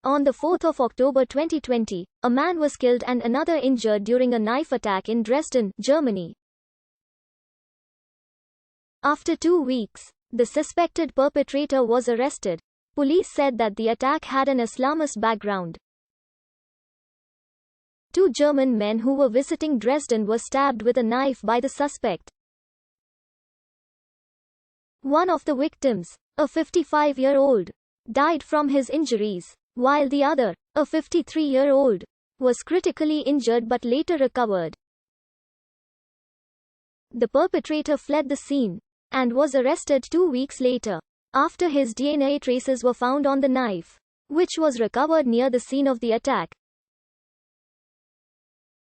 On the 4th of October 2020, a man was killed and another injured during a knife attack in Dresden, Germany. After 2 weeks, the suspected perpetrator was arrested. Police said that the attack had an Islamist background. 2 German men who were visiting Dresden were stabbed with a knife by the suspect. One of the victims, a 55-year-old, died from his injuries, while the other, a 53-year-old, was critically injured but later recovered. The perpetrator fled the scene and was arrested 2 weeks later, after his DNA traces were found on the knife, which was recovered near the scene of the attack.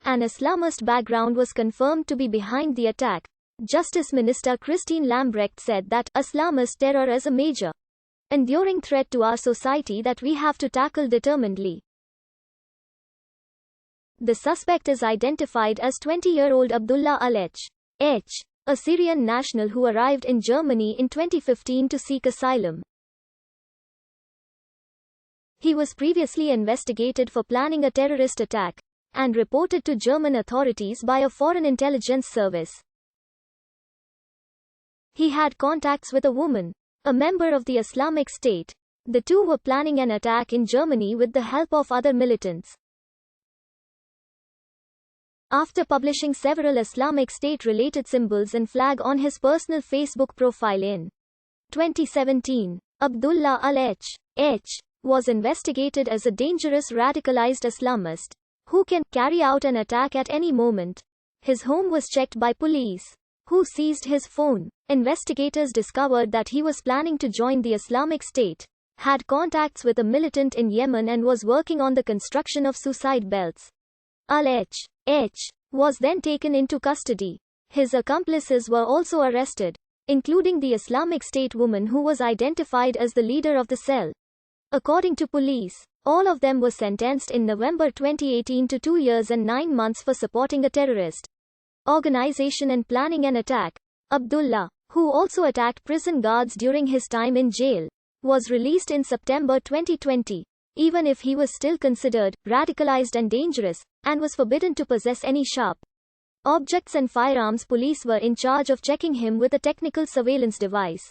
An Islamist background was confirmed to be behind the attack. Justice Minister Christine Lambrecht said that Islamist terror is a major, enduring threat to our society that we have to tackle determinedly. The suspect is identified as 20-year-old Abdullah al-H, a Syrian national who arrived in Germany in 2015 to seek asylum. He was previously investigated for planning a terrorist attack and reported to German authorities by a foreign intelligence service. He had contacts with a woman, a member of the Islamic State. The two were planning an attack in Germany with the help of other militants. After publishing several Islamic State-related symbols and flag on his personal Facebook profile in 2017, Abdullah al-H was investigated as a dangerous radicalized Islamist who can carry out an attack at any moment. His home was checked by police, who seized his phone. Investigators discovered that he was planning to join the Islamic State, had contacts with a militant in Yemen and was working on the construction of suicide belts. Al-H was then taken into custody. His accomplices were also arrested, including the Islamic State woman who was identified as the leader of the cell. According to police, all of them were sentenced in November 2018 to 2 years and 9 months for supporting a terrorist organization and planning an attack. Abdullah, who also attacked prison guards during his time in jail, was released in September 2020, even if he was still considered radicalized and dangerous, and was forbidden to possess any sharp objects and firearms. Police were in charge of checking him with a technical surveillance device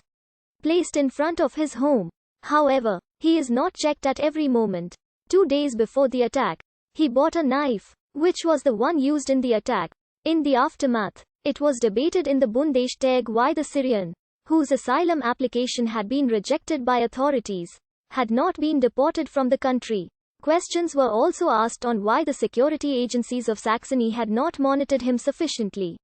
placed in front of his home. However, he is not checked at every moment. 2 days before the attack, he bought a knife, which was the one used in the attack. In the aftermath, it was debated in the Bundestag why the Syrian, whose asylum application had been rejected by authorities, had not been deported from the country. Questions were also asked on why the security agencies of Saxony had not monitored him sufficiently.